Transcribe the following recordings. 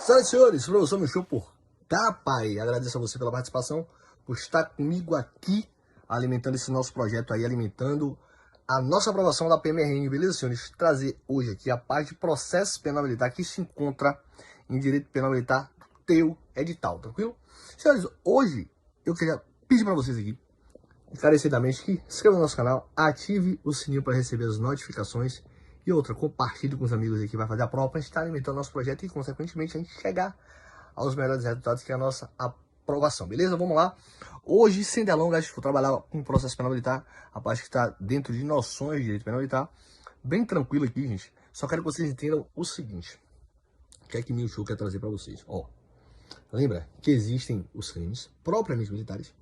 Senhoras e senhores, professor Michel por Pai. Agradeço a você pela participação, por estar comigo aqui, alimentando esse nosso projeto aí, alimentando a nossa aprovação da PMRN, beleza, senhores? Trazer hoje aqui a parte de processo penal militar que se encontra em direito penal militar teu edital, tranquilo? Senhores, hoje eu queria pedir para vocês aqui, encarecidamente, que se inscreva no nosso canal, ative o sininho para receber as notificações. E outra, compartilhe com os amigos aí que vai fazer a prova para a gente estar alimentando nosso projeto e, consequentemente, a gente chegar aos melhores resultados, que é a nossa aprovação, beleza? Vamos lá. Hoje, sem delongas, vou trabalhar com o processo penal militar, a parte que está dentro de noções de direito penal militar. Bem tranquilo aqui, gente. Só quero que vocês entendam o seguinte. O que é que o Michel quer trazer para vocês? Ó, lembra que existem os crimes propriamente militares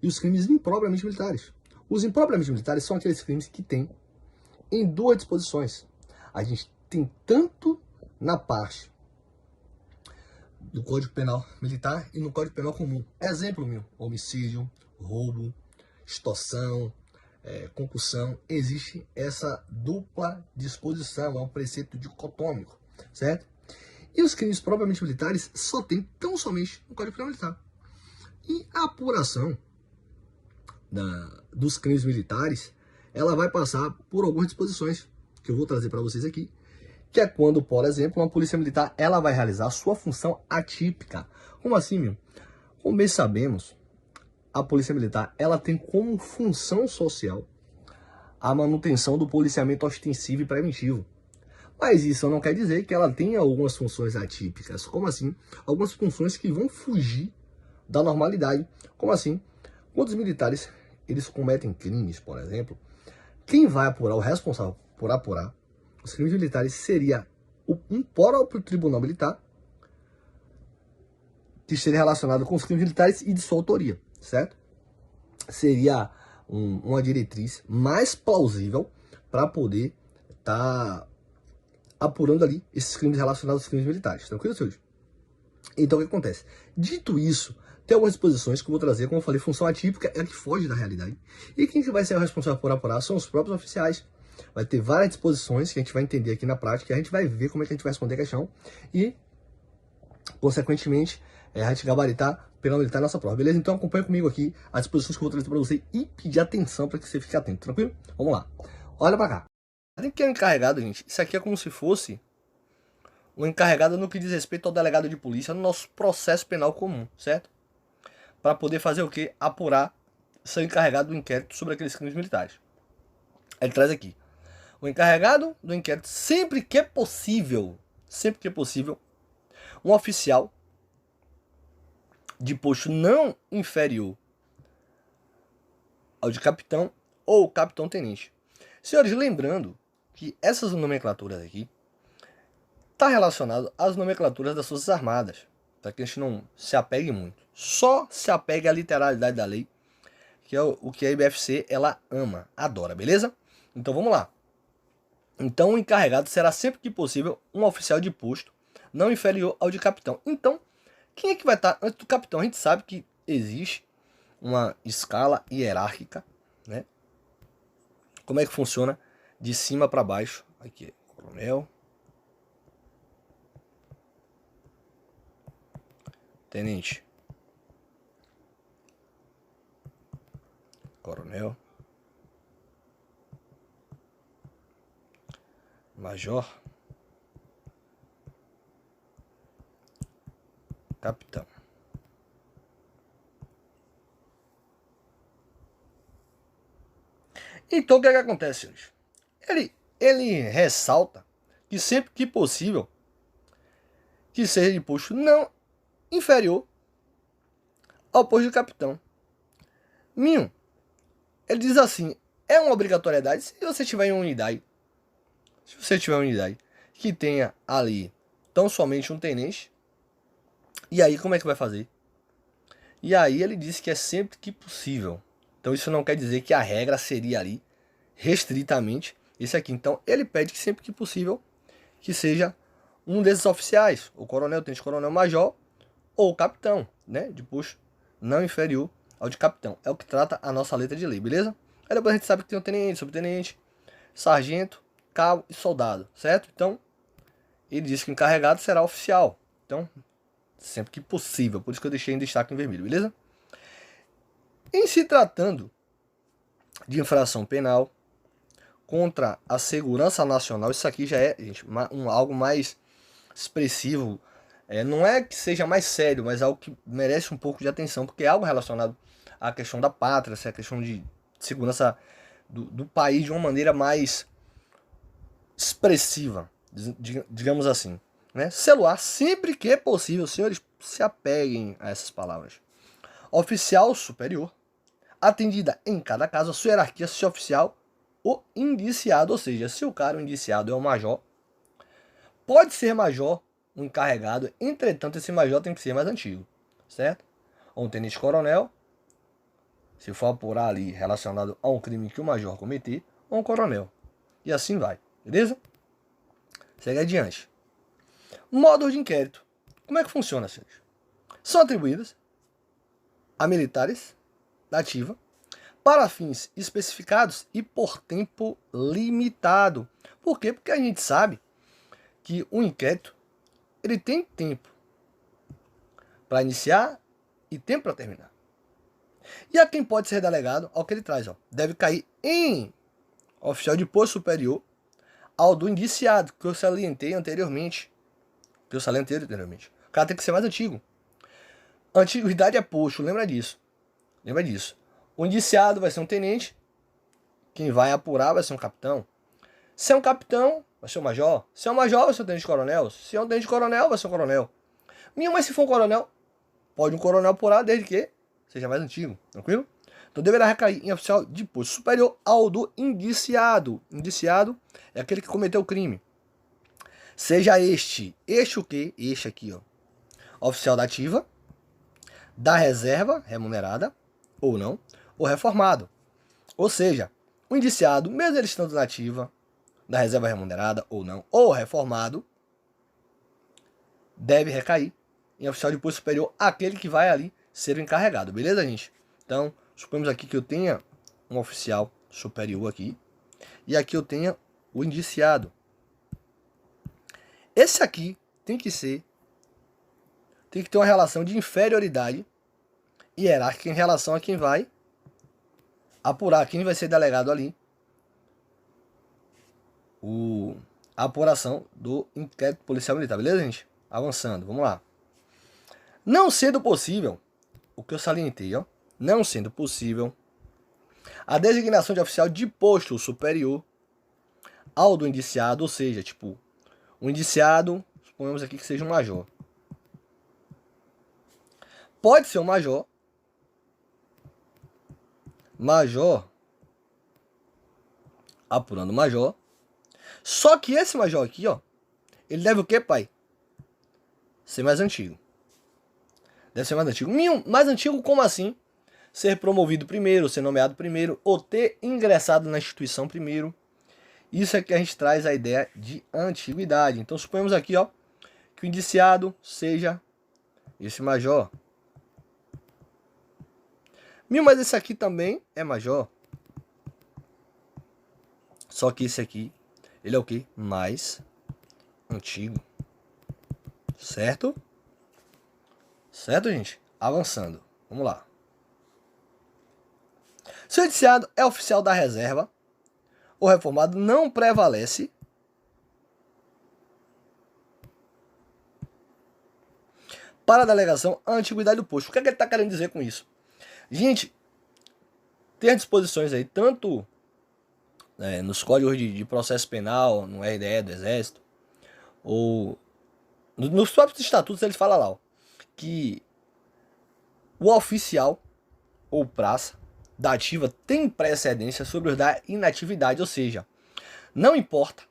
e os crimes impropriamente militares. Os impropriamente militares são aqueles crimes que têm em duas disposições. A gente tem tanto na parte do Código Penal Militar e no Código Penal Comum. Exemplo meu, homicídio, roubo, extorsão, concussão. Existe essa dupla disposição, é um preceito dicotômico, certo? E os crimes propriamente militares só tem tão somente no Código Penal Militar. E a apuração dos crimes militares, ela vai passar por algumas disposições que eu vou trazer para vocês aqui, que é quando, por exemplo, uma polícia militar ela vai realizar a sua função atípica. Como assim, meu? Como bem sabemos, a polícia militar ela tem como função social a manutenção do policiamento ostensivo e preventivo. Mas isso não quer dizer que ela tenha algumas funções atípicas. Como assim? Algumas funções que vão fugir da normalidade. Como assim? Quando os militares eles cometem crimes, por exemplo, quem vai apurar, o responsável por apurar os crimes militares seria um próprio tribunal militar que estaria relacionado com os crimes militares e de sua autoria, certo? Seria uma diretriz mais plausível para poder estar apurando ali esses crimes relacionados aos crimes militares, tranquilo, senhores? Então, o que acontece? Dito isso, tem algumas disposições que eu vou trazer, como eu falei, função atípica é a que foge da realidade. E quem vai ser o responsável por apurar são os próprios oficiais. Vai ter várias disposições que a gente vai entender aqui na prática, e a gente vai ver como é que a gente vai responder a questão e, consequentemente, a gente gabaritar penal militar na nossa prova, beleza? Então acompanha comigo aqui as disposições que eu vou trazer para você e pedir atenção para que você fique atento, tranquilo? Vamos lá. Olha para cá. Tem que é encarregado, gente. Isso aqui é como se fosse o encarregado no que diz respeito ao delegado de polícia no nosso processo penal comum, certo? Para poder fazer o quê? Apurar, ser encarregado do inquérito sobre aqueles crimes militares. Ele traz aqui. O encarregado do inquérito, sempre que possível, um oficial de posto não inferior ao de capitão ou capitão-tenente. Senhores, lembrando que essas nomenclaturas aqui está relacionado às nomenclaturas das Forças Armadas, para que a gente não se apegue muito. Só se apegue à literalidade da lei, que é o que a IBFC ela ama, adora, beleza? Então vamos lá. Então o encarregado será sempre que possível um oficial de posto não inferior ao de capitão. Então, quem é que vai estar antes do capitão? A gente sabe que existe uma escala hierárquica, né? Como é que funciona de cima para baixo? Aqui, coronel, tenente, coronel, major, capitão. Então o que é que acontece, senhores? Ele ressalta que sempre que possível que seja de posto não inferior ao posto de capitão. Minho, ele diz assim, é uma obrigatoriedade se você tiver em uma unidade. Se você tiver uma unidade que tenha ali tão somente um tenente, e aí como é que vai fazer? E aí ele disse que é sempre que possível. Então isso não quer dizer que a regra seria ali restritamente esse aqui. Então ele pede que sempre que possível que seja um desses oficiais, o coronel, tenente coronel, major ou capitão, né, de posto não inferior ao de capitão. É o que trata a nossa letra de lei, beleza? Aí depois a gente sabe que tem o tenente, subtenente, sargento, cabo e soldado, certo? Então, ele diz que o encarregado será oficial, Então, sempre que possível. Por isso que eu deixei em destaque em vermelho, beleza? Em se tratando de infração penal contra a segurança nacional, isso aqui já é, gente, algo mais expressivo. Não é que seja mais sério, mas algo que merece um pouco de atenção, porque é algo relacionado à questão da pátria, à questão de segurança do país de uma maneira mais expressiva, digamos assim. Né? Celular, sempre que possível, senhores, se apeguem a essas palavras. Oficial superior, atendida em cada caso a sua hierarquia, se oficial ou indiciado, ou seja, se o cara, o indiciado, é um major, pode ser major, um encarregado, entretanto esse major tem que ser mais antigo, certo? Ou um tenente-coronel, se for apurar ali relacionado a um crime que o major cometer, ou um coronel. E assim vai, beleza? Segue adiante. Modo de inquérito. Como é que funciona, senhores? São atribuídas a militares da ativa para fins especificados e por tempo limitado. Por quê? Porque a gente sabe que o inquérito ele tem tempo para iniciar e tempo para terminar. E a quem pode ser delegado ao que ele traz, deve cair em oficial de posto superior ao do indiciado, que eu salientei anteriormente. O cara tem que ser mais antigo. Antiguidade é posto, lembra disso. O indiciado vai ser um tenente, quem vai apurar vai ser um capitão. Se é um capitão, vai ser um major. Se é um major, vai ser um tenente-coronel. Se é um tenente-coronel, vai ser um coronel. Mas se for um coronel, pode um coronel apurar desde que seja mais antigo, tranquilo? Então deverá recair em oficial de posto superior ao do indiciado. Indiciado é aquele que cometeu o crime. Seja este o quê? Este aqui, oficial da ativa, da reserva remunerada, ou não, ou reformado. Ou seja, o indiciado, mesmo ele estando na ativa, da reserva remunerada, ou não, ou reformado, deve recair em oficial de posto superior, aquele que vai ali ser o encarregado, beleza, gente? Então, suponhamos aqui que eu tenha um oficial superior aqui, e aqui eu tenha o indiciado. Esse aqui tem que ter uma relação de inferioridade hierárquica em relação a quem vai apurar, quem vai ser delegado ali, a apuração do inquérito policial militar, beleza, gente? Avançando, vamos lá. Não sendo possível, o que eu salientei, não sendo possível a designação de oficial de posto superior ao do indiciado, ou seja, tipo, o indiciado, suponhamos aqui que seja um major. Pode ser um major apurando major, só que esse major aqui, ele deve o quê, pai? Ser mais antigo. Deve ser mais antigo. Mais antigo como assim? Ser promovido primeiro, ser nomeado primeiro, ou ter ingressado na instituição primeiro. Isso é que a gente traz a ideia de antiguidade. Então suponhamos aqui, que o indiciado seja esse major. Mas esse aqui também é major. Só que esse aqui, ele é o quê? Mais antigo. Certo? Certo, gente? Avançando. Vamos lá. Se o indiciado é oficial da reserva, o reformado não prevalece para a delegação a antiguidade do posto. O que é que ele está querendo dizer com isso? Gente, tem as disposições aí, tanto nos códigos de processo penal, no RDE do Exército, ou nos próprios estatutos eles falam lá, que o oficial ou praça da ativa tem precedência sobre os da inatividade, ou seja, não importa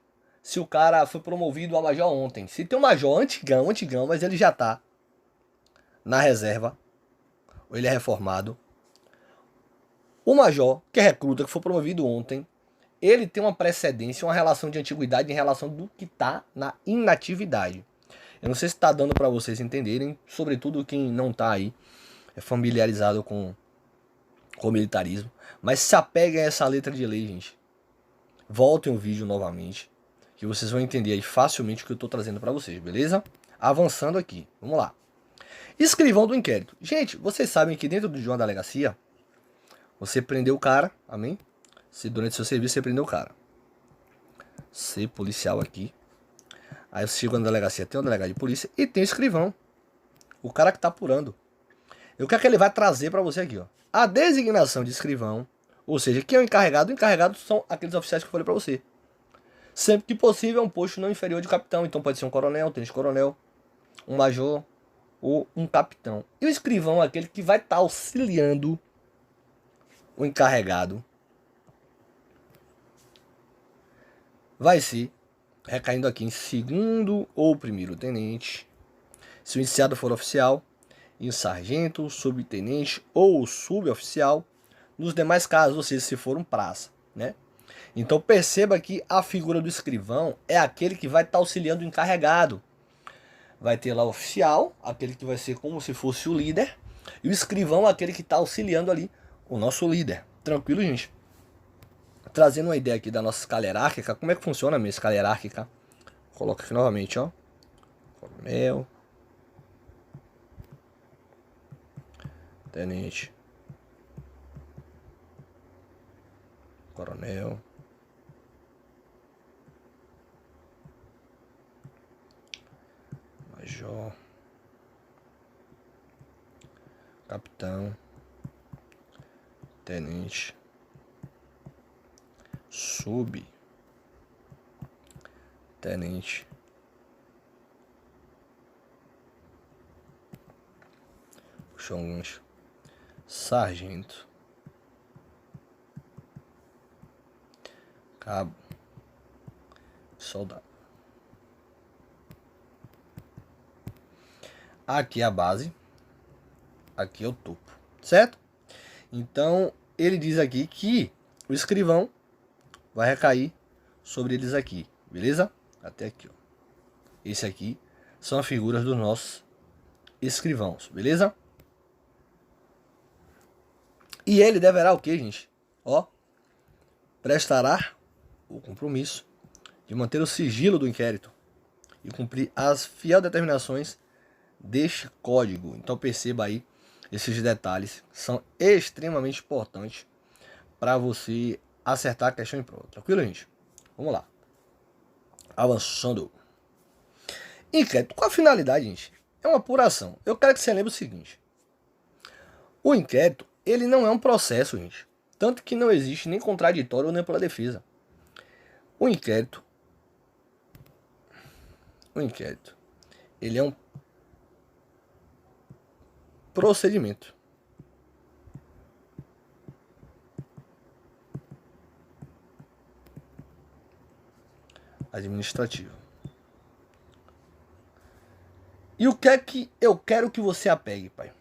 se o cara foi promovido a major ontem, se tem um major antigão, mas ele já tá na reserva, ou ele é reformado, o major, que é recruta, que foi promovido ontem, ele tem uma precedência, uma relação de antiguidade em relação do que tá na inatividade. Eu não sei se está dando para vocês entenderem, sobretudo quem não tá aí familiarizado com o militarismo, mas se apeguem a essa letra de lei, gente. Voltem o vídeo novamente, que vocês vão entender aí facilmente o que eu estou trazendo para vocês, beleza? Avançando aqui, vamos lá. Escrivão do inquérito. Gente, vocês sabem que dentro de uma delegacia, você prendeu o cara, amém? Se durante seu serviço você prendeu o cara. Ser policial aqui. Aí você chega na delegacia, tem um delegado de polícia e tem o escrivão. O cara que tá apurando. E o que é que ele vai trazer para você aqui, ó? A designação de escrivão, ou seja, quem é o encarregado? O encarregado são aqueles oficiais que eu falei para você. Sempre que possível é um posto não inferior de capitão, então pode ser um coronel, um tenente-coronel, um major ou um capitão. E o escrivão é aquele que vai estar auxiliando o encarregado. Vai ser recaindo aqui em segundo ou primeiro tenente. Se o indiciado for oficial, em sargento, subtenente ou suboficial. Nos demais casos, ou seja, se for um praça, né? Então perceba que a figura do escrivão é aquele que vai estar auxiliando o encarregado. Vai ter lá o oficial, aquele que vai ser como se fosse o líder, e o escrivão é aquele que está auxiliando ali o nosso líder. Tranquilo, gente? Trazendo uma ideia aqui da nossa escala hierárquica, como é que funciona a minha escala hierárquica? Coloca aqui novamente, ó. Coronel, tenente, coronel, major, capitão, tenente, tenente, puxou um gancho, sargento, cabo, soldado. Aqui é a base, aqui é o topo, certo? Então ele diz aqui que o escrivão vai recair sobre eles aqui, beleza? Até aqui, ó. Esse aqui são as figuras dos nossos escrivãos, beleza? E ele deverá o que, gente? Ó, prestará o compromisso de manter o sigilo do inquérito e cumprir as fiel determinações deste código. Então perceba aí, esses detalhes são extremamente importantes para você acertar a questão em prova. Tranquilo, gente? Vamos lá. Avançando. Inquérito. Qual a finalidade, gente? É uma apuração. Eu quero que você lembre o seguinte. O inquérito, ele não é um processo, gente. Tanto que não existe nem contraditório nem pela defesa. O inquérito, ele é um procedimento. Administrativo. E o que é que eu quero que você apegue, pai?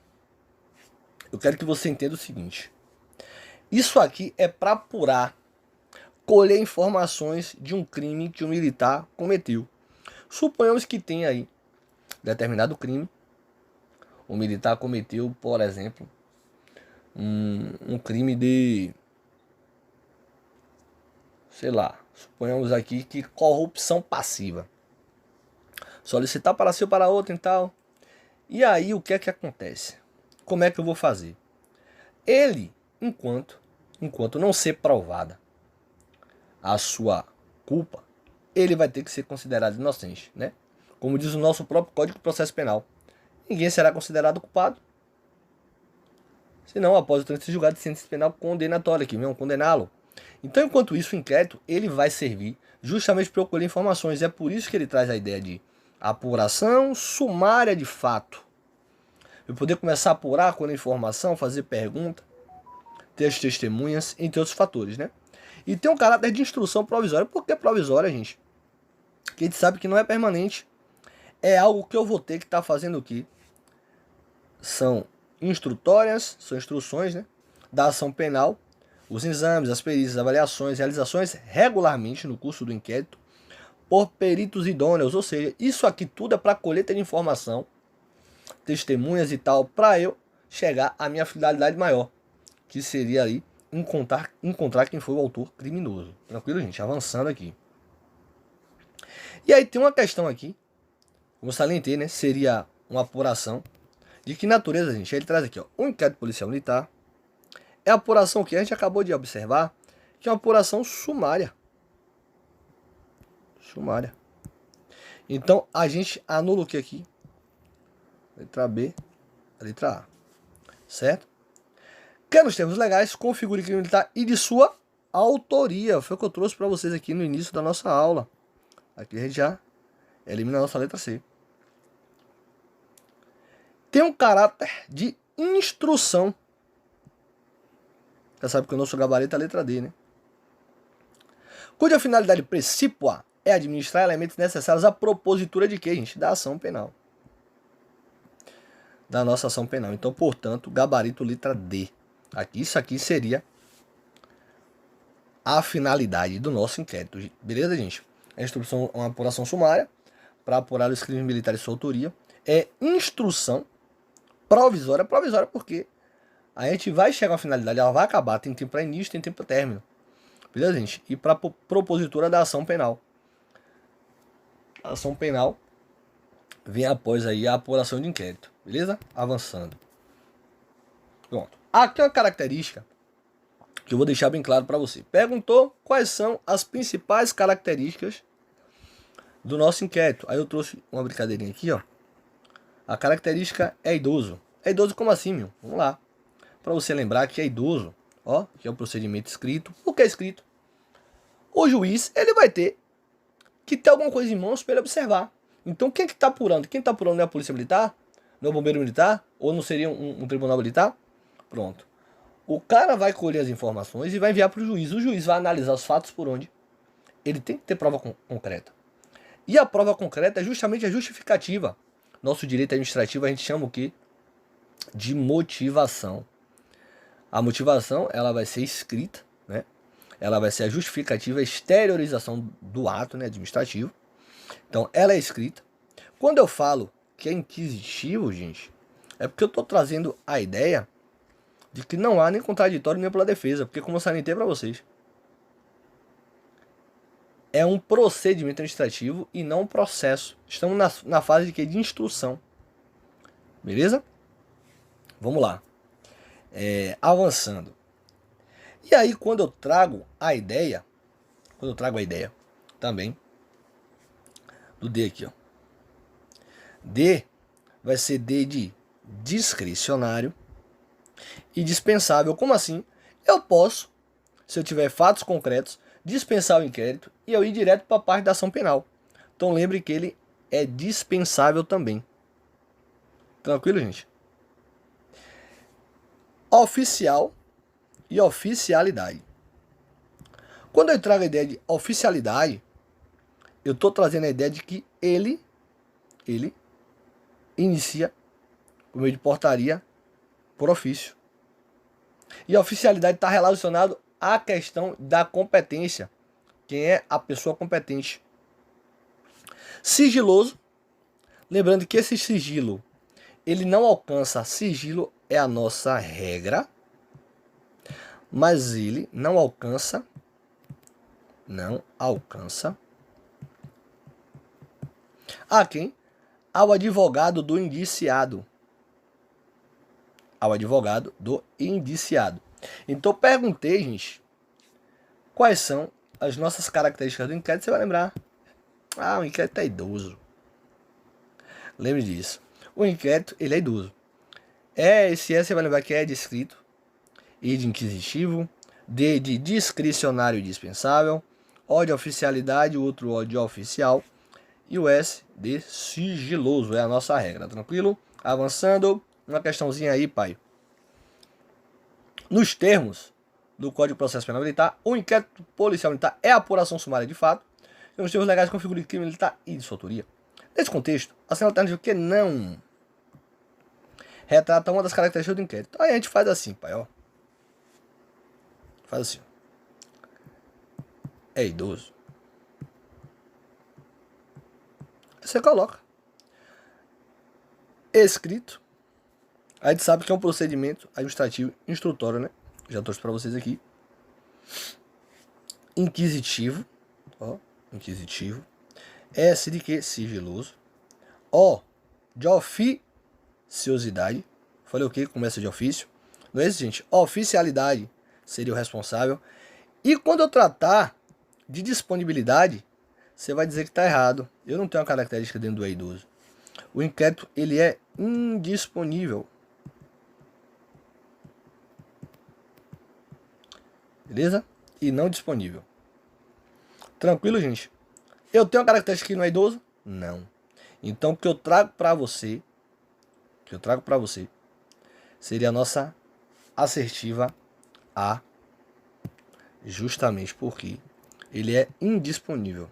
Eu quero que você entenda o seguinte. Isso aqui é para apurar, colher informações de um crime que um militar cometeu. Suponhamos que tenha aí determinado crime. O militar cometeu, por exemplo, um crime de, sei lá, suponhamos aqui que corrupção passiva. Solicitar para si ou para outro e tal. E aí o que é que acontece? Como é que eu vou fazer? Ele, enquanto não ser provada a sua culpa, ele vai ter que ser considerado inocente, né? Como diz o nosso próprio Código de Processo Penal. Ninguém será considerado culpado, senão após o trânsito julgado de sentença penal condenatória, que vão condená-lo. Então, enquanto isso, o inquérito ele vai servir justamente para colher informações. É por isso que ele traz a ideia de apuração sumária de fato. Eu poder começar a apurar com a informação, fazer pergunta, ter as testemunhas, entre outros fatores, né? E tem um caráter de instrução provisória. Por que provisória, gente? Porque a gente sabe que não é permanente. É algo que eu vou ter que estar fazendo aqui. São instrutórias, são instruções, né, da ação penal, os exames, as perícias, avaliações, realizações regularmente no curso do inquérito por peritos idôneos, ou seja, isso aqui tudo é para colheita de informação, testemunhas e tal, para eu chegar à minha finalidade maior, que seria aí encontrar quem foi o autor criminoso. Tranquilo, gente? Avançando aqui. E aí tem uma questão aqui, como eu salientei, né, seria uma apuração de que natureza, gente? Ele traz aqui, ó, o inquérito policial militar é a apuração que a gente acabou de observar, que é uma apuração sumária. Sumária. Então, a gente anula o que aqui? Letra B, letra A. Certo? Que nos termos legais, configure crime militar e de sua autoria. Foi o que eu trouxe para vocês aqui no início da nossa aula. Aqui a gente já elimina a nossa letra C. Tem um caráter de instrução. Já sabe que o nosso gabarito é a letra D, né? Cuja finalidade precípua é administrar elementos necessários à propositura de quê, gente? Da ação penal. Da nossa ação penal. Então, portanto, gabarito letra D. Aqui, isso aqui seria a finalidade do nosso inquérito. Beleza, gente? A instrução é uma apuração sumária para apurar os crimes militares de sua autoria. É instrução provisória. Provisória porque a gente vai chegar à finalidade, ela vai acabar. Tem tempo para início, tem tempo para término. Beleza, gente? E para propositura da ação penal. A ação penal vem após aí a apuração de inquérito. Beleza? Avançando. Pronto. Aqui é uma característica que eu vou deixar bem claro para você. Perguntou quais são as principais características do nosso inquérito. Aí eu trouxe uma brincadeirinha aqui, ó. A característica é idoso. É idoso como assim, meu? Vamos lá. Para você lembrar que é idoso, ó, que é o procedimento escrito. O que é escrito? O juiz, ele vai ter que ter alguma coisa em mãos para ele observar. Então, quem é que está apurando? Quem está apurando não é a polícia militar? Não é o bombeiro militar? Ou não seria um tribunal militar? Pronto. O cara vai colher as informações e vai enviar para o juiz. O juiz vai analisar os fatos por onde? Ele tem que ter prova concreta. E a prova concreta é justamente a justificativa. Nosso direito administrativo a gente chama o quê? De motivação. A motivação, ela vai ser escrita, né? Ela vai ser a justificativa, a exteriorização do ato, né, administrativo. Então, ela é escrita. Quando eu falo que é inquisitivo, gente, é porque eu estou trazendo a ideia de que não há nem contraditório nem pela defesa, porque como eu salientei para vocês, é um procedimento administrativo e não um processo. Estamos na fase de quê? De instrução. Beleza? Vamos lá. Avançando. E aí, quando eu trago a ideia também, do D aqui, ó. D vai ser D de discricionário e dispensável. Como assim? Eu posso, se eu tiver fatos concretos, dispensar o inquérito e eu ir direto para a parte da ação penal. Então lembre que ele é dispensável também. Tranquilo, gente? Oficial e oficialidade. Quando eu trago a ideia de oficialidade, eu estou trazendo a ideia de que ele inicia o meio de portaria por ofício. E a oficialidade está relacionado à questão da competência. Quem é a pessoa competente? Sigiloso. Lembrando que esse sigilo, ele não alcança, sigilo é a nossa regra, mas ele não alcança a quem? Ao advogado do indiciado. Ao advogado do indiciado. Então perguntei, gente, quais são as nossas características do inquérito. Você vai lembrar. O inquérito é idoso. Lembre disso. O inquérito, ele é idoso. Esse você vai lembrar que é descrito. I de inquisitivo. D de discricionário e dispensável. O de oficialidade, o outro O de oficial. E o S de sigiloso. É a nossa regra, tranquilo? Avançando. Uma questãozinha aí, pai. Nos termos do Código de Processo Penal Militar, o inquérito policial militar é a apuração sumária de fato. E nos termos legais configura crime militar e de sua autoria. Nesse contexto, a cena alternativa que não retrata uma das características do inquérito. Aí a gente faz assim, pai, ó. Faz assim. É idoso. Você coloca. Escrito. A gente sabe que é um procedimento administrativo instrutório, né? Já trouxe para vocês aqui. Inquisitivo. Ó. Inquisitivo. S de que? Sigiloso. O de oficiosidade. Falei o quê? Começa de ofício. Não é isso, gente? Oficialidade seria o responsável. E quando eu tratar de disponibilidade, você vai dizer que está errado. Eu não tenho uma característica dentro do E12. O inquérito, ele é indisponível. Beleza? E não disponível. Tranquilo, gente? Eu tenho uma característica que não é idoso? Não. Então, o que eu trago para você, seria a nossa assertiva A, justamente porque ele é indisponível.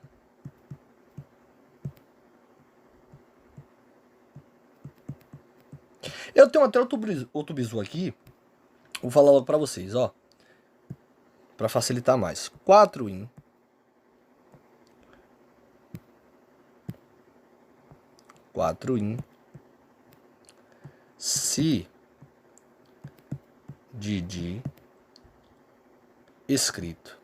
Eu tenho até outro bizu aqui, vou falar logo para vocês, ó, para facilitar mais. 4in se de escrito.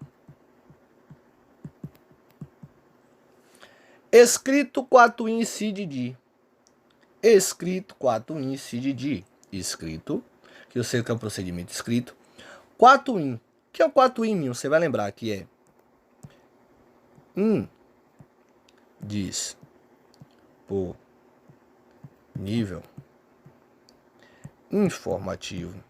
Escrito 4in se de. Escrito 4in se de. Escrito, que eu sei que é um procedimento escrito. 4in. O que é o 4in? Você vai lembrar que é nível informativo.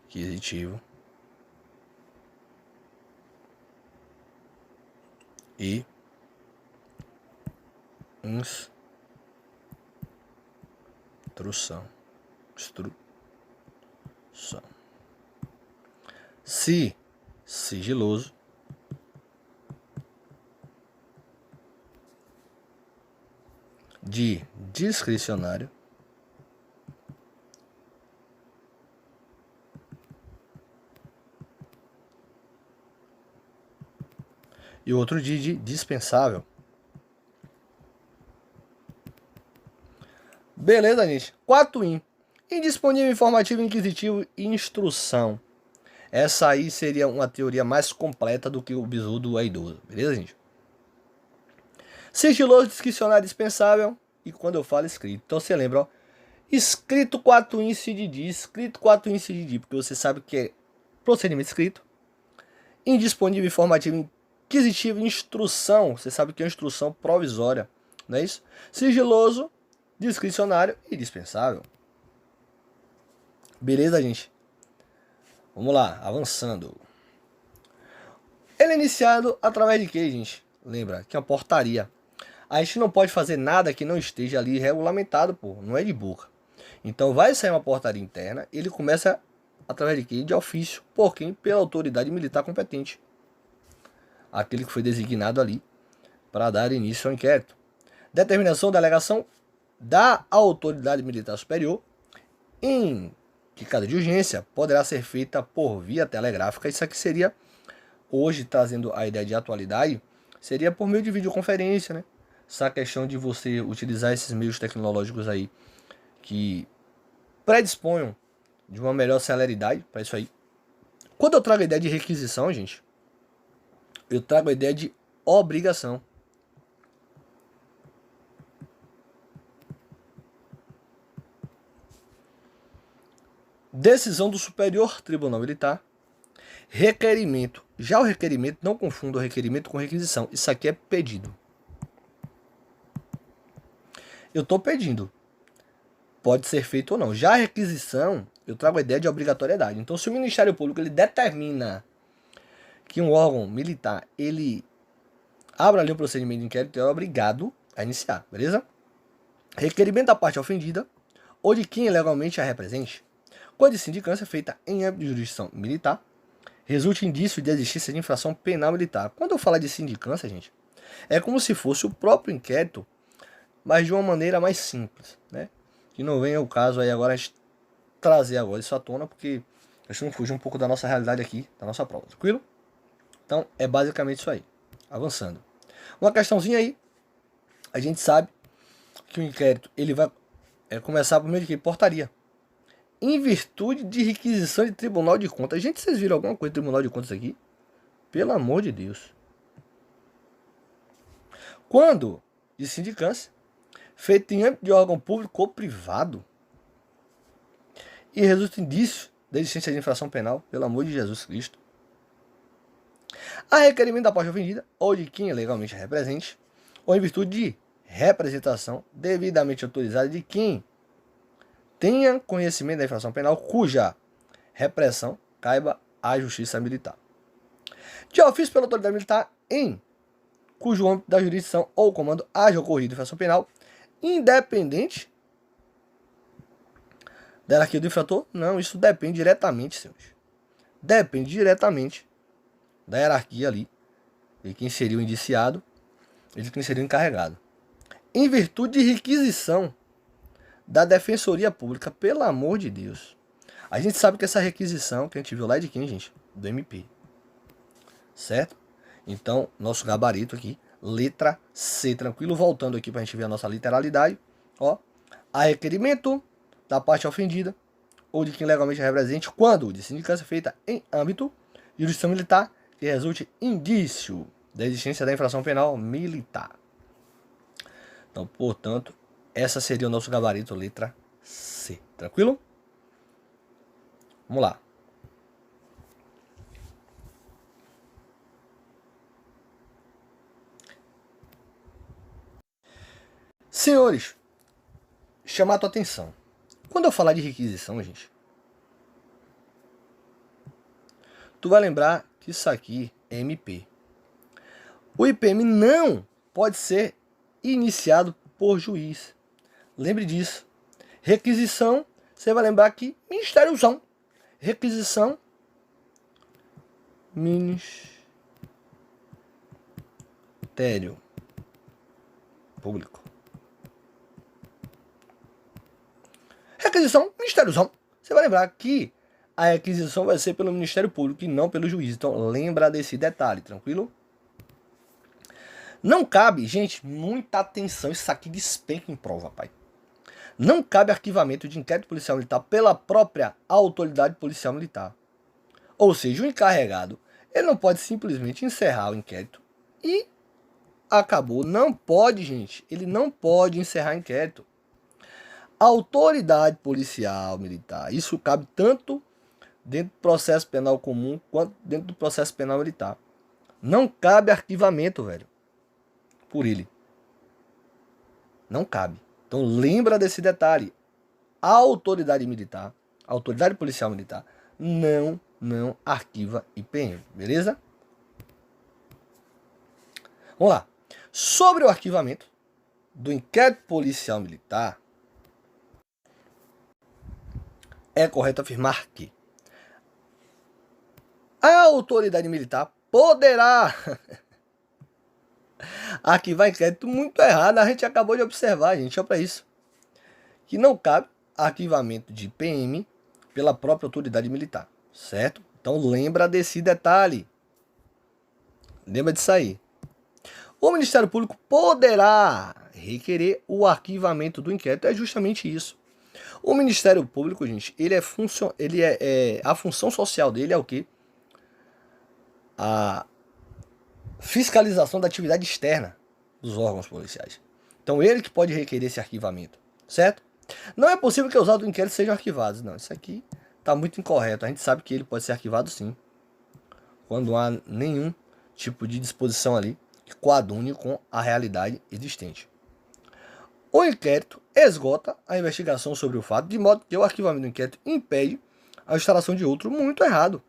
Aquisitivo e instrução. Se sigiloso, de discricionário, e outro de dispensável. Beleza, gente? 4in. Indisponível, informativo, inquisitivo e instrução. Essa aí seria uma teoria mais completa do que o bizu do E12. Beleza, gente? Sigiloso, discricionário, dispensável. E quando eu falo escrito. Então você lembra, ó. Escrito 4in se de. Escrito 4in se de. Porque você sabe que é procedimento escrito. Indisponível, informativo, inquisitivo, instrução. Você sabe que é instrução provisória. Não é isso? Sigiloso, discricionário e dispensável. Beleza, gente? Vamos lá, avançando. Ele é iniciado através de quê, gente? Lembra que é uma portaria. A gente não pode fazer nada que não esteja ali regulamentado, pô. Não é de boca. Então vai sair uma portaria interna. Ele começa através de quê? De ofício. Por quem? Pela autoridade militar competente. Aquele que foi designado ali para dar início ao inquérito. Determinação da alegação da autoridade militar superior em que caso de urgência poderá ser feita por via telegráfica. Isso aqui seria, hoje trazendo a ideia de atualidade, seria por meio de videoconferência, né? Essa questão de você utilizar esses meios tecnológicos aí que predisponham de uma melhor celeridade para isso aí. Quando eu trago a ideia de requisição, gente, eu trago a ideia de obrigação. Decisão do Superior Tribunal Militar. Requerimento. Já o requerimento, não confunda o requerimento com requisição. Isso aqui é pedido. Eu estou pedindo. Pode ser feito ou não. Já a requisição, eu trago a ideia de obrigatoriedade. Então, se o Ministério Público ele determina que um órgão militar ele abra ali um procedimento de inquérito, ele é obrigado a iniciar, beleza? Requerimento da parte ofendida ou de quem legalmente a represente. Quando a sindicância é feita em âmbito de jurisdição militar, resulta indício de existência de infração penal militar. Quando eu falo de sindicância, gente, é como se fosse o próprio inquérito, mas de uma maneira mais simples, né? Que não venha o caso aí agora a gente trazer agora isso à tona, porque a gente não fugir um pouco da nossa realidade aqui, da nossa prova, tranquilo? Então, é basicamente isso aí. Avançando. Uma questãozinha aí, a gente sabe que o inquérito ele vai começar por meio de quê? Portaria. Em virtude de requisição de Tribunal de Contas. Gente, vocês viram alguma coisa de Tribunal de Contas aqui? Pelo amor de Deus. Quando de sindicância, feito em âmbito de órgão público ou privado, e resulta indício da existência de infração penal, pelo amor de Jesus Cristo, a requerimento da parte ofendida, ou de quem é legalmente represente, ou em virtude de representação devidamente autorizada de quem tenha conhecimento da infração penal cuja repressão caiba à justiça militar. De ofício pela autoridade militar em cujo âmbito da jurisdição ou comando haja ocorrido infração penal, independente da hierarquia do infrator? Não, isso depende diretamente, senhores. Depende diretamente da hierarquia ali, de quem seria o indiciado e de quem seria o encarregado. Em virtude de requisição da Defensoria Pública, pelo amor de Deus. A gente sabe que essa requisição que a gente viu lá é de quem, gente? Do MP. Certo? Então, nosso gabarito aqui, letra C, tranquilo? Voltando aqui para a gente ver a nossa literalidade. Ó, a requerimento da parte ofendida ou de quem legalmente represente quando de sindicância feita em âmbito de jurisdição militar que resulte indício da existência da infração penal militar. Então, portanto, essa seria o nosso gabarito, letra C. Tranquilo? Vamos lá. Senhores, chamar a tua atenção. Quando eu falar de requisição, gente, tu vai lembrar que isso aqui é MP. O IPM não pode ser iniciado por juiz. Lembre disso. Requisição, você vai lembrar que ministériozão. Requisição, Ministério Público. Requisição, ministériozão. Você vai lembrar que a requisição vai ser pelo Ministério Público e não pelo juiz. Então, lembra desse detalhe, tranquilo? Não cabe, gente, muita atenção. Isso aqui despenca em prova, pai. Não cabe arquivamento de inquérito policial militar pela própria autoridade policial militar. Ou seja, o encarregado, ele não pode simplesmente encerrar o inquérito e acabou. Não pode, gente. Ele não pode encerrar o inquérito. A autoridade policial militar, isso cabe tanto dentro do processo penal comum quanto dentro do processo penal militar. Não cabe arquivamento, velho, por ele. Não cabe. Então lembra desse detalhe. A autoridade militar, a autoridade policial militar, não arquiva IPM, beleza? Vamos lá. Sobre o arquivamento do inquérito policial militar, é correto afirmar que a autoridade militar poderá arquivar inquérito muito errado. A gente acabou de observar, gente, olha para isso. Que não cabe arquivamento de PM pela própria autoridade militar, certo? Então lembra desse detalhe. Lembra disso aí. O Ministério Público poderá requerer o arquivamento do inquérito. É justamente isso. O Ministério Público, gente, a função social dele é o quê? A fiscalização da atividade externa dos órgãos policiais. Então ele que pode requerer esse arquivamento, certo? Não é possível que os autos do inquérito sejam arquivados. Não, isso aqui está muito incorreto. A gente sabe que ele pode ser arquivado sim, quando há nenhum tipo de disposição ali que coadune com a realidade existente. O inquérito esgota a investigação sobre o fato, de modo que o arquivamento do inquérito impede a instalação de outro muito errado.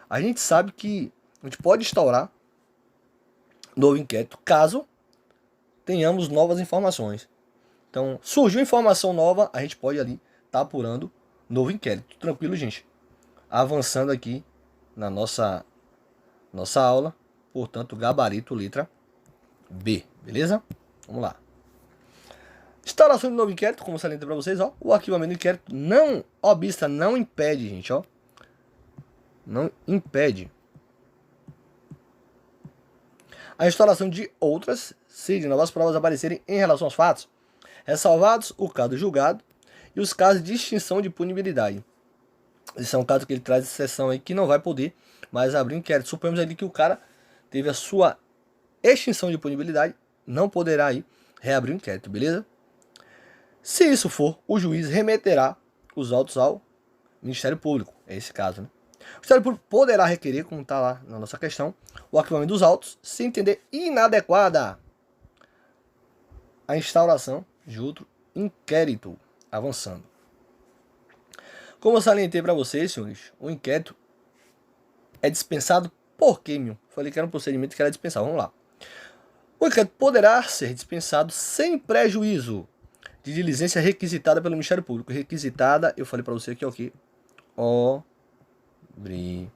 A gente sabe que a gente pode instaurar novo inquérito caso tenhamos novas informações. Então, surgiu informação nova, a gente pode ali estar apurando novo inquérito. Tranquilo, gente? Avançando aqui na nossa aula, portanto, gabarito letra B, beleza? Vamos lá. Instauração de novo inquérito, como salientei para vocês, ó, o arquivamento do inquérito não obsta, não impede, gente, ó. Não impede a instauração de outras, se de novas provas aparecerem em relação aos fatos Ressalvados o caso julgado e os casos de extinção de punibilidade. Esse é um caso que ele traz exceção aí que não vai poder mais abrir inquérito. Suponhamos ali que o cara teve a sua extinção de punibilidade, não poderá aí reabrir o inquérito, beleza? Se isso for, o juiz remeterá os autos ao Ministério Público, é esse caso, né? O Ministério Público poderá requerer, como está lá na nossa questão, o arquivamento dos autos, se entender inadequada a instauração de outro inquérito avançando. Como eu salientei para vocês, senhores, o inquérito é dispensado por quê, meu? Falei que era um procedimento que era dispensado, vamos lá. O inquérito poderá ser dispensado sem prejuízo de diligência requisitada pelo Ministério Público. Requisitada, eu falei para você que é o quê? Obrigação.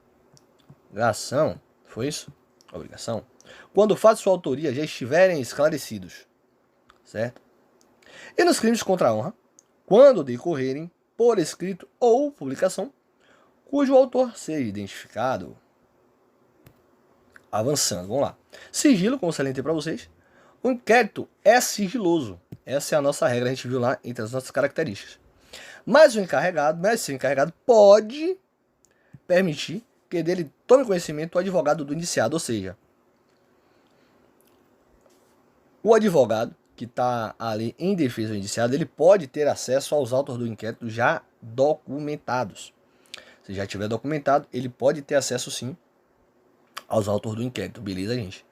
Foi isso? Obrigação. Quando o fato de sua autoria já estiverem esclarecidos. Certo? E nos crimes contra a honra, quando decorrerem por escrito ou publicação, cujo autor seja identificado. Avançando, vamos lá. Sigilo, como eu salientei para vocês. O inquérito é sigiloso. Essa é a nossa regra, a gente viu lá entre as nossas características. Mas o encarregado pode permitir que dele tome conhecimento o advogado do indiciado, ou seja, o advogado que está ali em defesa do indiciado, ele pode ter acesso aos autos do inquérito já documentados. Se já tiver documentado, ele pode ter acesso sim aos autos do inquérito, beleza, gente?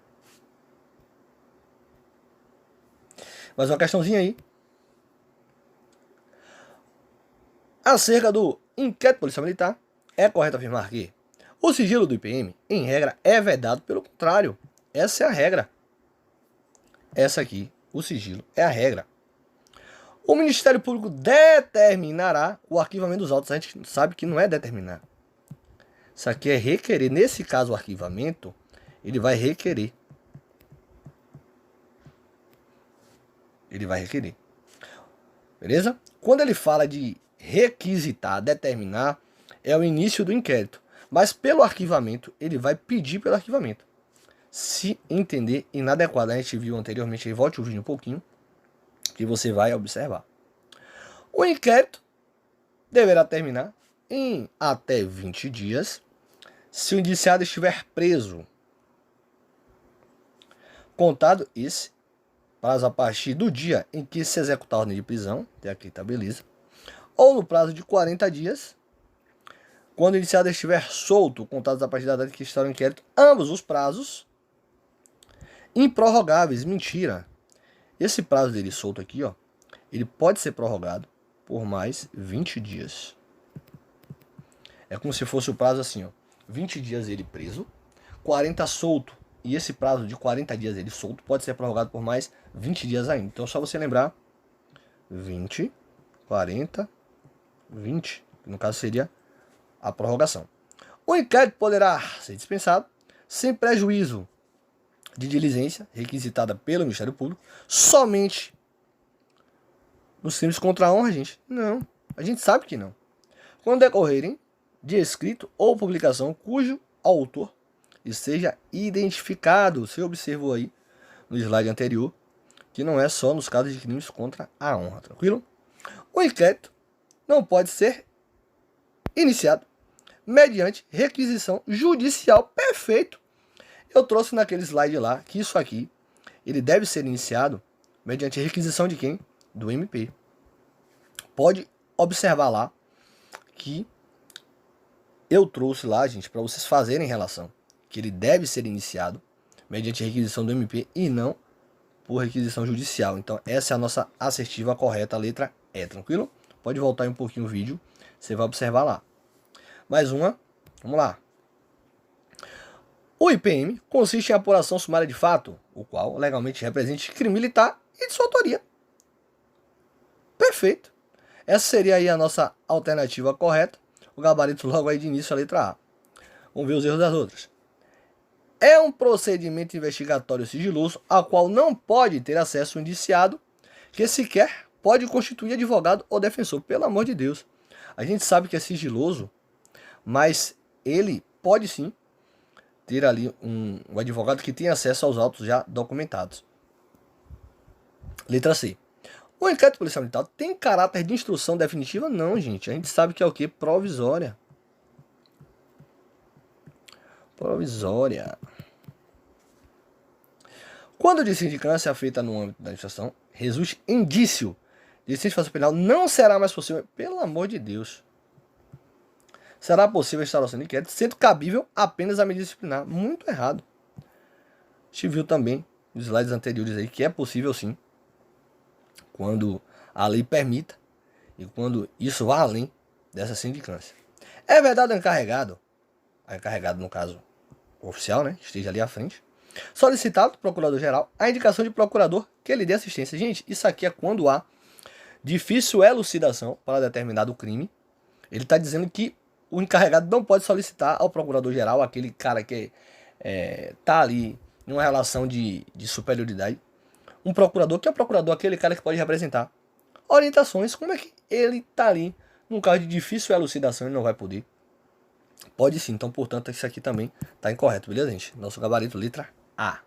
Mais uma questãozinha aí. Acerca do inquérito policial militar, é correto afirmar que o sigilo do IPM, em regra, é vedado pelo contrário. Essa é a regra. Essa aqui, o sigilo, é a regra. O Ministério Público determinará o arquivamento dos autos. A gente sabe que não é determinar. Isso aqui é requerer. Nesse caso, o arquivamento, ele vai requerer. Ele vai requerer. Beleza? Quando ele fala de requisitar, determinar, é o início do inquérito. Mas pelo arquivamento, ele vai pedir pelo arquivamento. Se entender inadequado, a gente viu anteriormente, aí volte o vídeo um pouquinho, que você vai observar. O inquérito deverá terminar em até 20 dias, se o indiciado estiver preso. Contado esse prazo a partir do dia em que se executar a ordem de prisão, até aqui tá beleza, ou no prazo de 40 dias, quando o indiciado estiver solto, contados a partir da data que está o inquérito, ambos os prazos improrrogáveis. Mentira. Esse prazo dele solto aqui, ó, ele pode ser prorrogado por mais 20 dias. É como se fosse o prazo assim, ó, 20 dias ele preso, 40 solto, e esse prazo de 40 dias ele solto pode ser prorrogado por mais 20 dias ainda. Então é só você lembrar 20, 40, 20, que no caso seria a prorrogação. O inquérito poderá ser dispensado sem prejuízo de diligência requisitada pelo Ministério Público somente nos crimes contra a honra, gente? Não, a gente sabe que não. Quando decorrerem de escrito ou publicação cujo autor seja identificado. Você observou aí no slide anterior que não é só nos casos de crimes contra a honra, tranquilo? O inquérito não pode ser iniciado mediante requisição judicial. Perfeito. Eu trouxe naquele slide lá que isso aqui, ele deve ser iniciado mediante requisição de quem? Do MP. Pode observar lá que eu trouxe lá, gente, para vocês fazerem relação, que ele deve ser iniciado mediante requisição do MP e não por requisição judicial. Então essa é a nossa assertiva correta, a letra E, tranquilo? Pode voltar um pouquinho o vídeo, você vai observar lá. Mais uma, vamos lá. O IPM consiste em apuração sumária de fato, o qual legalmente represente crime militar e de sua autoria. Perfeito. Essa seria aí a nossa alternativa correta. O gabarito logo aí de início, a letra A. Vamos ver os erros das outras. É um procedimento investigatório sigiloso ao qual não pode ter acesso o indiciado, que sequer pode constituir advogado ou defensor. Pelo amor de Deus. A gente sabe que é sigiloso, mas ele pode sim ter ali um advogado que tem acesso aos autos já documentados. Letra C. O inquérito policial militar tem caráter de instrução definitiva? Não, gente. A gente sabe que é o quê? Provisória. Provisória. Quando a sindicância é feita no âmbito da administração, resulte indício de situação penal, não será mais possível, pelo amor de Deus, será possível a instauração de inquérito, sendo cabível apenas a medida disciplinar. Muito errado. A gente viu também nos slides anteriores aí que é possível sim, quando a lei permita e quando isso vá além dessa sindicância. É verdade o encarregado no caso oficial, né, esteja ali à frente, solicitado do procurador-geral a indicação de procurador que lhe dê assistência. Gente, isso aqui é quando há difícil elucidação para determinado crime. Ele está dizendo que o encarregado não pode solicitar ao procurador-geral, aquele cara que está ali em uma relação de superioridade, um procurador, que é o procurador, aquele cara que pode representar orientações, como é que ele está ali num caso de difícil elucidação, ele não vai poder. Pode sim, então portanto isso aqui também está incorreto, beleza, gente? Nosso gabarito, letra A.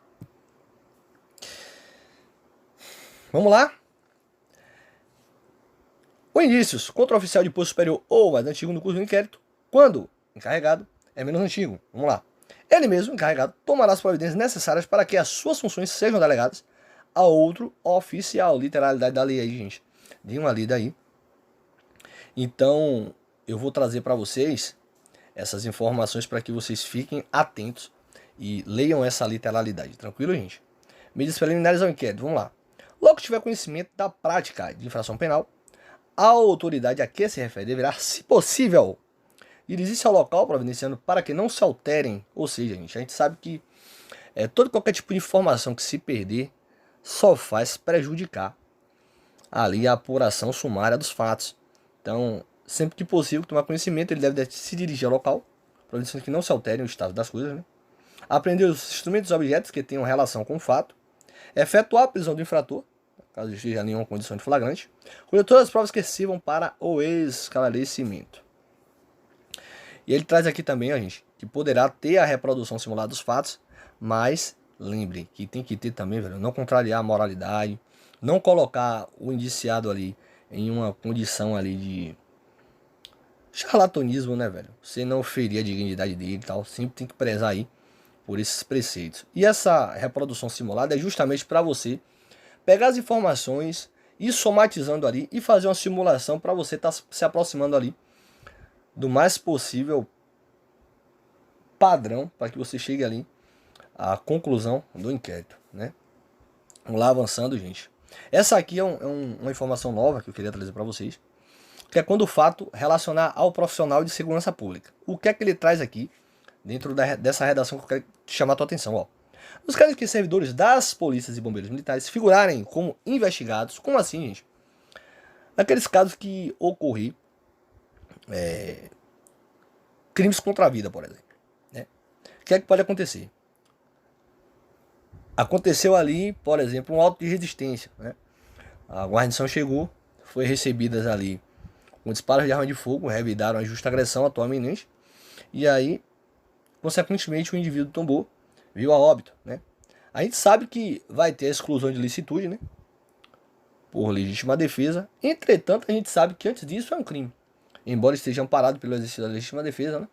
Vamos lá? O indícios contra o oficial de posto superior ou mais antigo no curso do inquérito, quando encarregado é menos antigo. Vamos lá. Ele mesmo, encarregado, tomará as providências necessárias para que as suas funções sejam delegadas a outro oficial. Literalidade da lei aí, gente. Dê uma lida aí. Então, eu vou trazer para vocês essas informações para que vocês fiquem atentos e leiam essa literalidade. Tranquilo, gente? Medidas preliminares ao inquérito. Vamos lá. Logo que tiver conhecimento da prática de infração penal, a autoridade a que se refere deverá, se possível, dirigir-se ao local providenciando para que não se alterem. Ou seja, a gente sabe que todo qualquer tipo de informação que se perder só faz prejudicar ali a apuração sumária dos fatos. Então, sempre que possível, tomar conhecimento, ele deve se dirigir ao local, providenciando que não se alterem o estado das coisas, né? Aprender os instrumentos e objetos que tenham relação com o fato, efetuar a prisão do infrator, caso esteja em nenhuma condição de flagrante, colher todas as provas que sirvam para o esclarecimento. E ele traz aqui também, gente, que poderá ter a reprodução simulada dos fatos, mas lembre que tem que ter também, velho, não contrariar a moralidade, não colocar o indiciado ali em uma condição ali de charlatanismo, né, velho? Você não ferir a dignidade dele e tal, sempre tem que prezar aí por esses preceitos. E essa reprodução simulada é justamente para você pegar as informações, ir somatizando ali e fazer uma simulação para você estar se aproximando ali do mais possível padrão para que você chegue ali à conclusão do inquérito, né? Vamos lá avançando, gente. Essa aqui é uma informação nova que eu queria trazer para vocês, que é quando o fato relacionar ao profissional de segurança pública. O que é que ele traz aqui dentro dessa redação que eu quero chamar a tua atenção, ó. Nos casos que servidores das polícias e bombeiros militares figurarem como investigados, como assim, gente? Naqueles casos que ocorrer crimes contra a vida, por exemplo, né? O que é que pode acontecer? Aconteceu ali, por exemplo, um auto de resistência, né? A guarnição chegou, foi recebidas ali com disparos de arma de fogo, revidaram a justa agressão atual iminente, e aí, consequentemente, o indivíduo tombou, veio a óbito, né? A gente sabe que vai ter a exclusão de licitude, né? Por legítima defesa. Entretanto, a gente sabe que antes disso é um crime. Embora esteja amparado pelo exercício da legítima defesa, né?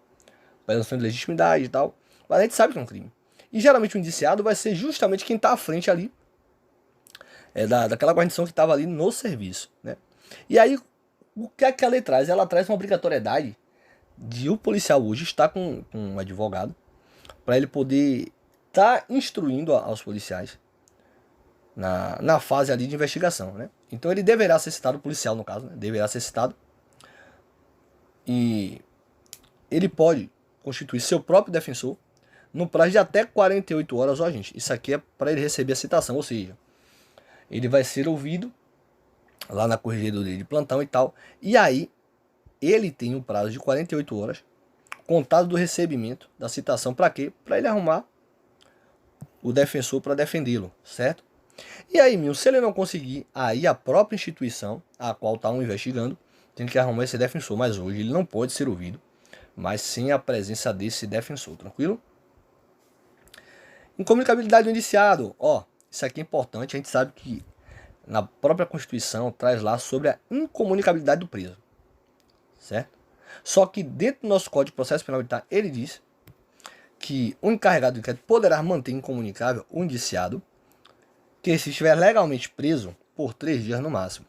Presunção de legitimidade e tal. Mas a gente sabe que é um crime. E geralmente o indiciado vai ser justamente quem está à frente ali daquela guarnição que estava ali no serviço, né? E aí, o que é que a lei traz? Ela traz uma obrigatoriedade de o policial hoje estar com um advogado para ele poder estar instruindo aos policiais na fase ali de investigação, né? Então ele deverá ser citado, o policial no caso, né? Deverá ser citado, e ele pode constituir seu próprio defensor no prazo de até 48 horas, ó, gente. Isso aqui é para ele receber a citação, ou seja, ele vai ser ouvido lá na corregedoria de plantão e tal, e aí ele tem um prazo de 48 horas contado do recebimento da citação. Para quê? Para ele arrumar o defensor para defendê-lo, certo? E aí, se ele não conseguir, aí a própria instituição a qual está investigando tem que arrumar esse defensor, mas hoje ele não pode ser ouvido, mas sem a presença desse defensor, tranquilo? Incomunicabilidade do indiciado, ó, isso aqui é importante, a gente sabe que na própria Constituição, traz lá sobre a incomunicabilidade do preso, certo? Só que dentro do nosso Código de Processo Penal Militar, ele diz que o encarregado do inquérito poderá manter incomunicável o indiciado que se estiver legalmente preso por 3 dias no máximo.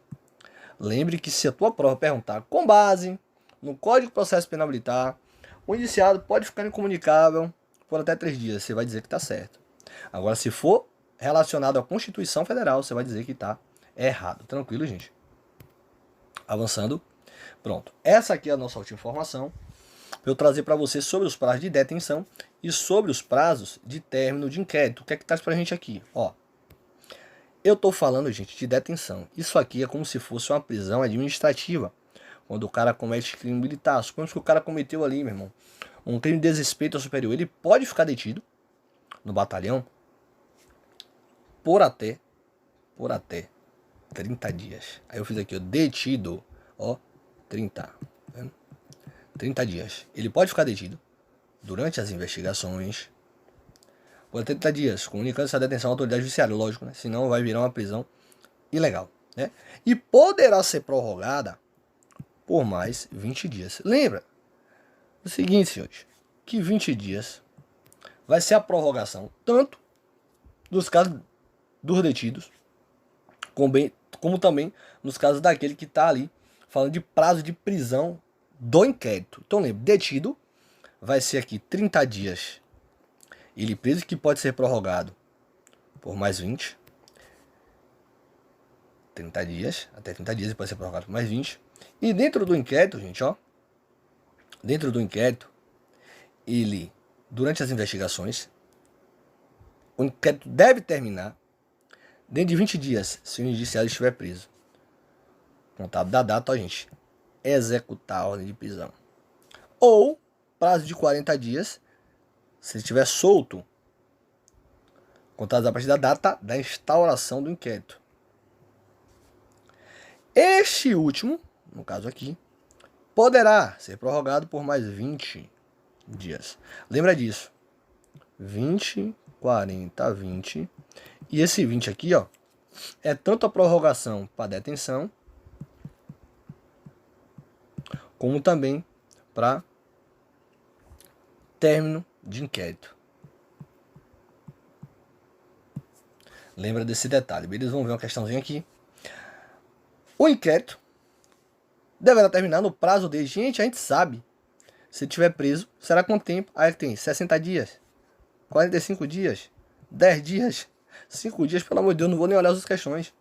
Lembre que se a tua prova perguntar com base no Código de Processo Penal Militar, o indiciado pode ficar incomunicável por até 3 dias. Você vai dizer que está certo. Agora, se for relacionado à Constituição Federal, você vai dizer que está errado. Tranquilo, gente? Avançando. Pronto. Essa aqui é a nossa última informação. Eu trazer para você sobre os prazos de detenção e sobre os prazos de término de inquérito. O que é que traz para a gente aqui? Ó, eu estou falando, gente, de detenção. Isso aqui é como se fosse uma prisão administrativa. Quando o cara comete crime militar. Suponhamos que o cara cometeu ali, meu irmão, um crime de desrespeito ao superior. Ele pode ficar detido no batalhão por até 30 dias. Aí eu fiz aqui, ó, detido, ó, 30 dias. Ele pode ficar detido durante as investigações por 30 dias, comunicando essa detenção à autoridade judiciária, lógico, né? Senão vai virar uma prisão ilegal, né? E poderá ser prorrogada por mais 20 dias. Lembra o seguinte, senhores, que 20 dias vai ser a prorrogação tanto dos casos dos detidos, como também nos casos daquele que está ali falando de prazo de prisão do inquérito. Então lembra, detido vai ser aqui 30 dias ele preso, que pode ser prorrogado por mais 20. 30 dias, até 30 dias ele pode ser prorrogado por mais 20. E dentro do inquérito, gente, ó, dentro do inquérito, ele, durante as investigações, o inquérito deve terminar dentro de 20 dias, se o indiciado estiver preso. Contado da data, ó, gente, executar a ordem de prisão. Ou prazo de 40 dias, se ele estiver solto, contados a partir da data da instauração do inquérito. Este último, no caso aqui, poderá ser prorrogado por mais 20 dias. Lembra disso. 20, 40, 20. E esse 20 aqui, ó, é tanto a prorrogação para detenção, como também para término de inquérito. Lembra desse detalhe, beleza? Vamos ver uma questãozinha aqui. O inquérito deverá terminar no prazo dele. Gente, a gente sabe. Se estiver preso, será quanto tempo? Aí tem 60 dias, 45 dias, 10 dias, 5 dias, pelo amor de Deus, não vou nem olhar as questões.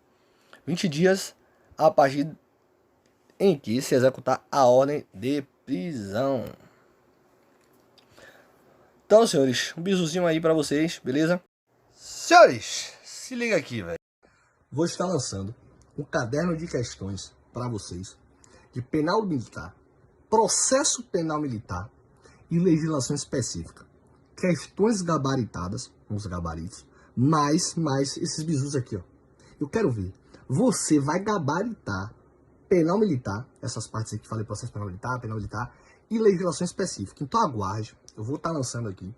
20 dias a partir em que se executar a ordem de prisão. Então, senhores, um bisuzinho aí pra vocês, beleza? Senhores, se liga aqui, velho. Vou estar lançando um caderno de questões para vocês de penal militar, processo penal militar e legislação específica. Questões gabaritadas, uns gabaritos, mais esses bisus aqui, ó. Eu quero ver. Você vai gabaritar penal militar, essas partes aqui que falei, processo penal militar e legislação específica. Então aguarde, eu vou estar lançando aqui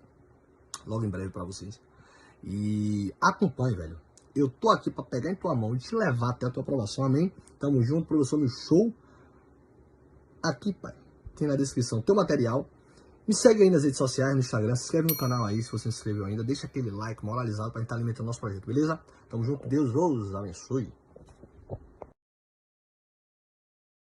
logo em breve para vocês. E acompanhe, velho. Eu tô aqui para pegar em tua mão e te levar até a tua aprovação, amém? Tamo junto, professor no show. Aqui, pai, tem na descrição teu material. Me segue aí nas redes sociais, no Instagram, se inscreve no canal aí, se você não se inscreveu ainda. Deixa aquele like moralizado pra gente estar alimentando nosso projeto, beleza? Tamo junto, Deus os abençoe.